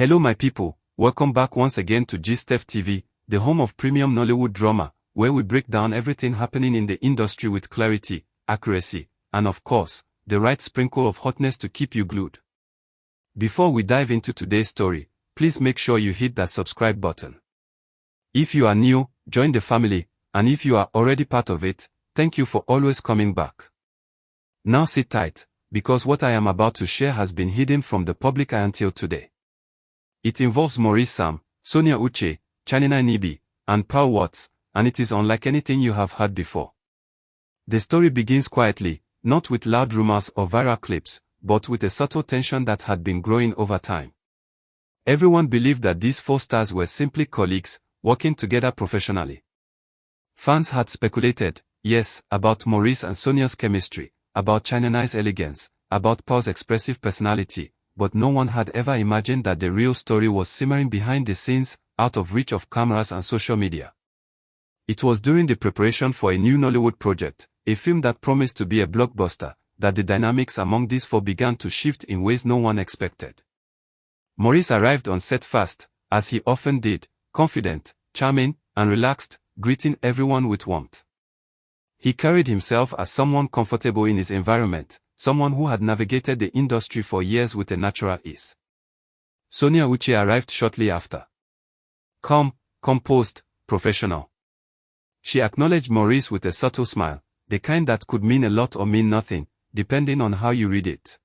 Hello my people, welcome back once again to GSTEF TV, the home of premium Nollywood drama, where we break down everything happening in the industry with clarity, accuracy, and of course, the right sprinkle of hotness to keep you glued. Before we dive into today's story, please make sure you hit that subscribe button. If you are new, join the family, and if you are already part of it, thank you for always coming back. Now sit tight, because what I am about to share has been hidden from the public eye until today. It involves Maurice, Sonia, Uche, Chanina Nibi, and Pearl Watts, and it is unlike anything you have heard before. The story begins quietly, not with loud rumors or viral clips, but with a subtle tension that had been growing over time. Everyone believed that these four stars were simply colleagues, working together professionally. Fans had speculated, yes, about Maurice and Sonia's chemistry, about Chanina's elegance, about Pearl's expressive personality, but no one had ever imagined that the real story was simmering behind the scenes, out of reach of cameras and social media. It was during the preparation for a new Nollywood project, a film that promised to be a blockbuster, that the dynamics among these four began to shift in ways no one expected. Maurice arrived on set fast, as he often did, confident, charming, and relaxed, greeting everyone with warmth. He carried himself as someone comfortable in his environment, someone who had navigated the industry for years with a natural ease. Sonia Uche arrived shortly after. Calm, composed, professional. She acknowledged Maurice with a subtle smile, the kind that could mean a lot or mean nothing, depending on how you read it.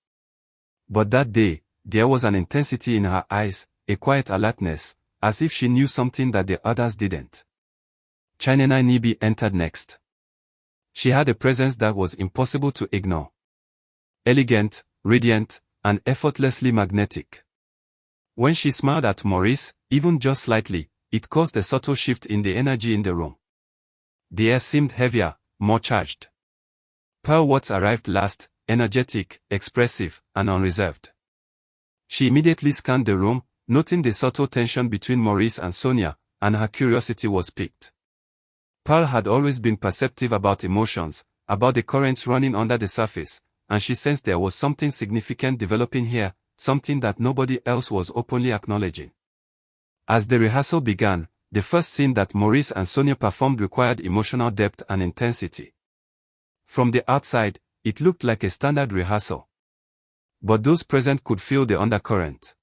But that day, there was an intensity in her eyes, a quiet alertness, as if she knew something that the others didn't. Chanina Nibi entered next. She had a presence that was impossible to ignore. Elegant, radiant, and effortlessly magnetic. When she smiled at Maurice, even just slightly, it caused a subtle shift in the energy in the room. The air seemed heavier, more charged. Pearl Watts arrived last, energetic, expressive, and unreserved. She immediately scanned the room, noting the subtle tension between Maurice and Sonia, and her curiosity was piqued. Pearl had always been perceptive about emotions, about the currents running under the surface, and she sensed there was something significant developing here, something that nobody else was openly acknowledging. As the rehearsal began, the first scene that Maurice and Sonia performed required emotional depth and intensity. From the outside, it looked like a standard rehearsal. But those present could feel the undercurrent.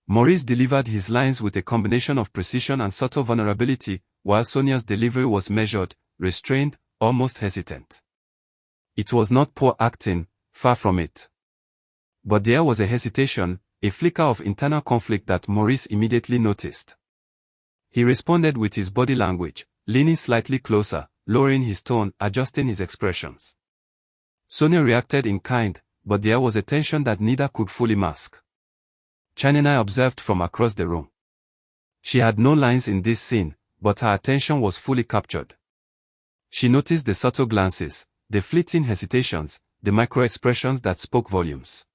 Maurice delivered his lines with a combination of precision and subtle vulnerability, while Sonia's delivery was measured, restrained, almost hesitant. It was not poor acting, far from it. But there was a hesitation, a flicker of internal conflict that Maurice immediately noticed. He responded with his body language, leaning slightly closer, lowering his tone, adjusting his expressions. Sonia reacted in kind, but there was a tension that neither could fully mask. Chanina observed from across the room. She had no lines in this scene, but her attention was fully captured. She noticed the subtle glances, the fleeting hesitations, the micro-expressions that spoke volumes.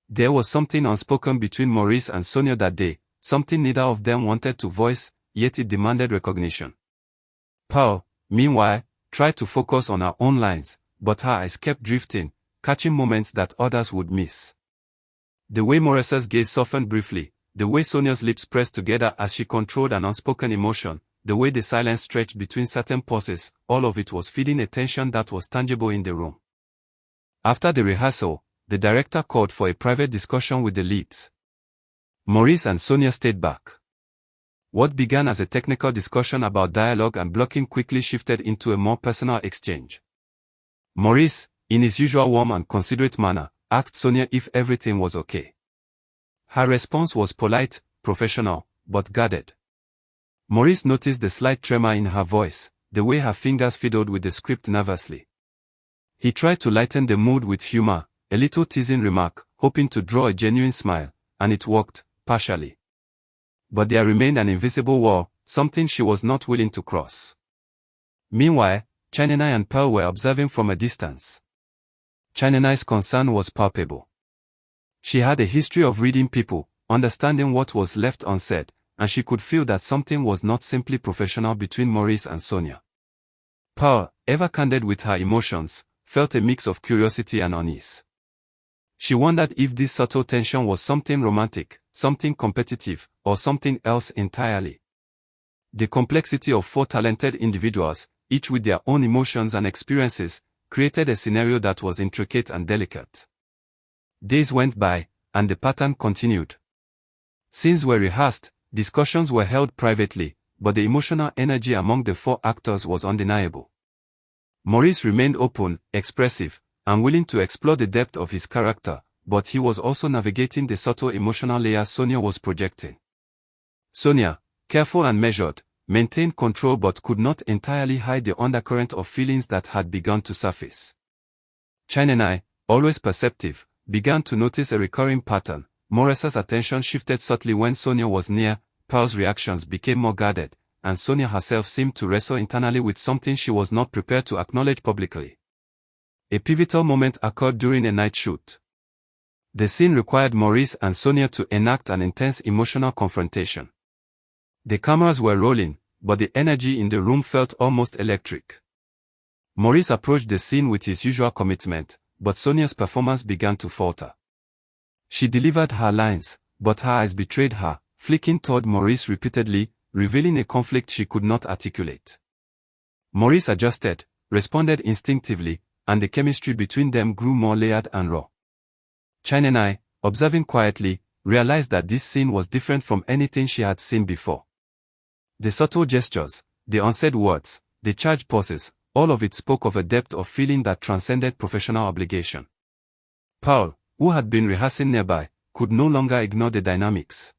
There was something unspoken between Maurice and Sonia that day, something neither of them wanted to voice, yet it demanded recognition. Pearl, meanwhile, tried to focus on her own lines, but her eyes kept drifting, catching moments that others would miss. The way Maurice's gaze softened briefly, the way Sonia's lips pressed together as she controlled an unspoken emotion, the way the silence stretched between certain pauses, all of it was feeding a tension that was tangible in the room. After the rehearsal, the director called for a private discussion with the leads. Maurice and Sonia stayed back. What began as a technical discussion about dialogue and blocking quickly shifted into a more personal exchange. Maurice, in his usual warm and considerate manner, asked Sonia if everything was okay. Her response was polite, professional, but guarded. Maurice noticed the slight tremor in her voice, the way her fingers fiddled with the script nervously. He tried to lighten the mood with humor, a little teasing remark, hoping to draw a genuine smile, and it worked, partially. But there remained an invisible wall, something she was not willing to cross. Meanwhile, Chanina and Pearl were observing from a distance. Chanina's concern was palpable. She had a history of reading people, understanding what was left unsaid, and she could feel that something was not simply professional between Maurice and Sonia. Pearl, ever candid with her emotions, felt a mix of curiosity and unease. She wondered if this subtle tension was something romantic, something competitive, or something else entirely. The complexity of four talented individuals, each with their own emotions and experiences, created a scenario that was intricate and delicate. Days went by, and the pattern continued. Scenes were rehearsed, discussions were held privately, but the emotional energy among the four actors was undeniable. Maurice remained open, expressive, and willing to explore the depth of his character, but he was also navigating the subtle emotional layers Sonia was projecting. Sonia, careful and measured, maintained control but could not entirely hide the undercurrent of feelings that had begun to surface. Chinenai, always perceptive, began to notice a recurring pattern. Maurice's attention shifted subtly when Sonia was near, Pearl's reactions became more guarded, and Sonia herself seemed to wrestle internally with something she was not prepared to acknowledge publicly. A pivotal moment occurred during a night shoot. The scene required Maurice and Sonia to enact an intense emotional confrontation. The cameras were rolling, but the energy in the room felt almost electric. Maurice approached the scene with his usual commitment, but Sonia's performance began to falter. She delivered her lines, but her eyes betrayed her, flicking toward Maurice repeatedly, revealing a conflict she could not articulate. Maurice adjusted, responded instinctively, and the chemistry between them grew more layered and raw. Chinenai, observing quietly, realized that this scene was different from anything she had seen before. The subtle gestures, the unsaid words, the charged pauses, all of it spoke of a depth of feeling that transcended professional obligation. Pearl, who had been rehearsing nearby, could no longer ignore the dynamics.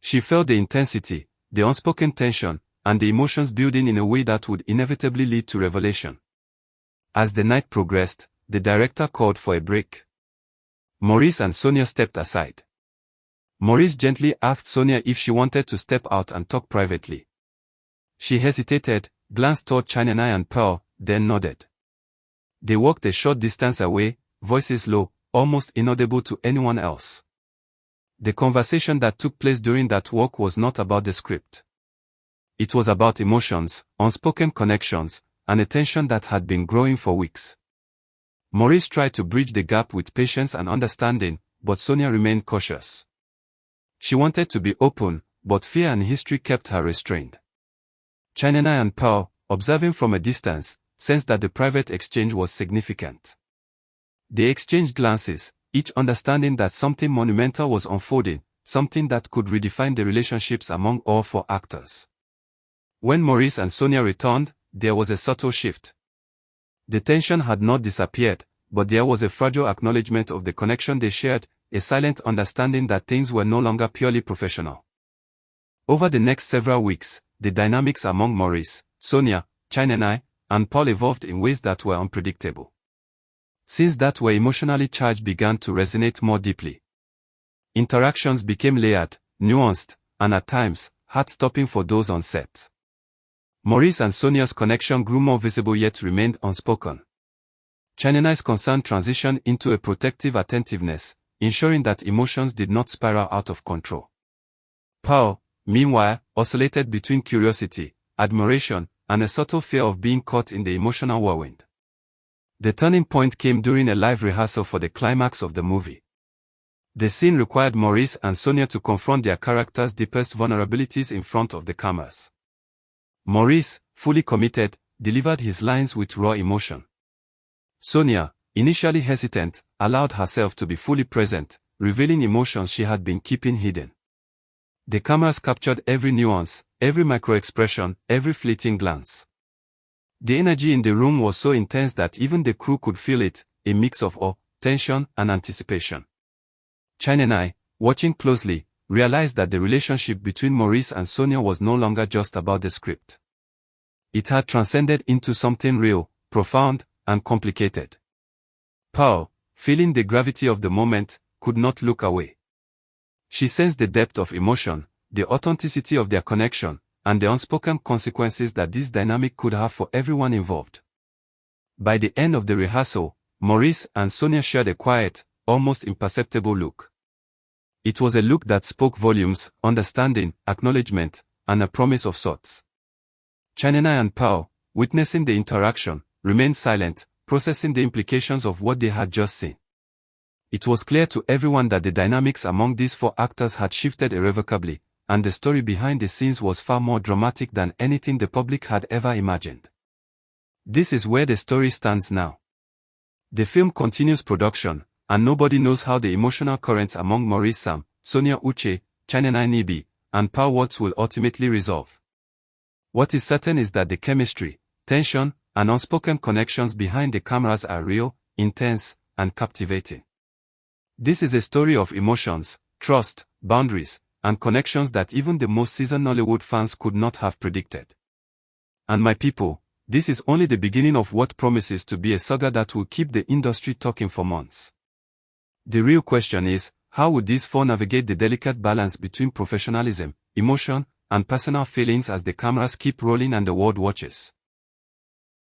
She felt the intensity, the unspoken tension, and the emotions building in a way that would inevitably lead to revelation. As the night progressed, the director called for a break. Maurice and Sonia stepped aside. Maurice gently asked Sonia if she wanted to step out and talk privately. She hesitated, glanced toward Chinenai and Pearl, then nodded. They walked a short distance away, voices low, almost inaudible to anyone else. The conversation that took place during that walk was not about the script. It was about emotions, unspoken connections, and a tension that had been growing for weeks. Maurice tried to bridge the gap with patience and understanding, but Sonia remained cautious. She wanted to be open, but fear and history kept her restrained. Chinenai and Pearl, observing from a distance, sensed that the private exchange was significant. They exchanged glances, each understanding that something monumental was unfolding, something that could redefine the relationships among all four actors. When Maurice and Sonia returned, there was a subtle shift. The tension had not disappeared, but there was a fragile acknowledgement of the connection they shared, a silent understanding that things were no longer purely professional. Over the next several weeks, the dynamics among Maurice, Sonia, Chinenai, and Pearl evolved in ways that were unpredictable. Scenes that were emotionally charged began to resonate more deeply. Interactions became layered, nuanced, and at times, heart-stopping for those on set. Maurice and Sonia's connection grew more visible yet remained unspoken. Chinenai's concern transitioned into a protective attentiveness, ensuring that emotions did not spiral out of control. Pearl, meanwhile, oscillated between curiosity, admiration, and a subtle fear of being caught in the emotional whirlwind. The turning point came during a live rehearsal for the climax of the movie. The scene required Maurice and Sonia to confront their characters' deepest vulnerabilities in front of the cameras. Maurice, fully committed, delivered his lines with raw emotion. Sonia, initially hesitant, allowed herself to be fully present, revealing emotions she had been keeping hidden. The cameras captured every nuance, every micro-expression, every fleeting glance. The energy in the room was so intense that even the crew could feel it, a mix of awe, tension, and anticipation. Chinenai, watching closely, realized that the relationship between Maurice and Sonia was no longer just about the script. It had transcended into something real, profound, and complicated. Pearl, feeling the gravity of the moment, could not look away. She sensed the depth of emotion, the authenticity of their connection, and the unspoken consequences that this dynamic could have for everyone involved. By the end of the rehearsal, Maurice and Sonia shared a quiet, almost imperceptible look. It was a look that spoke volumes, understanding, acknowledgement, and a promise of sorts. Chinenai and Pearl, witnessing the interaction, remained silent, processing the implications of what they had just seen. It was clear to everyone that the dynamics among these four actors had shifted irrevocably, and the story behind the scenes was far more dramatic than anything the public had ever imagined. This is where the story stands now. The film continues production, and nobody knows how the emotional currents among Maurice, Sam, Sonia, Uche, Chinenai Nibi, and Paul Watts will ultimately resolve. What is certain is that the chemistry, tension, and unspoken connections behind the cameras are real, intense, and captivating. This is a story of emotions, trust, boundaries, and connections that even the most seasoned Nollywood fans could not have predicted. And my people, this is only the beginning of what promises to be a saga that will keep the industry talking for months. The real question is, how would these four navigate the delicate balance between professionalism, emotion, and personal feelings as the cameras keep rolling and the world watches?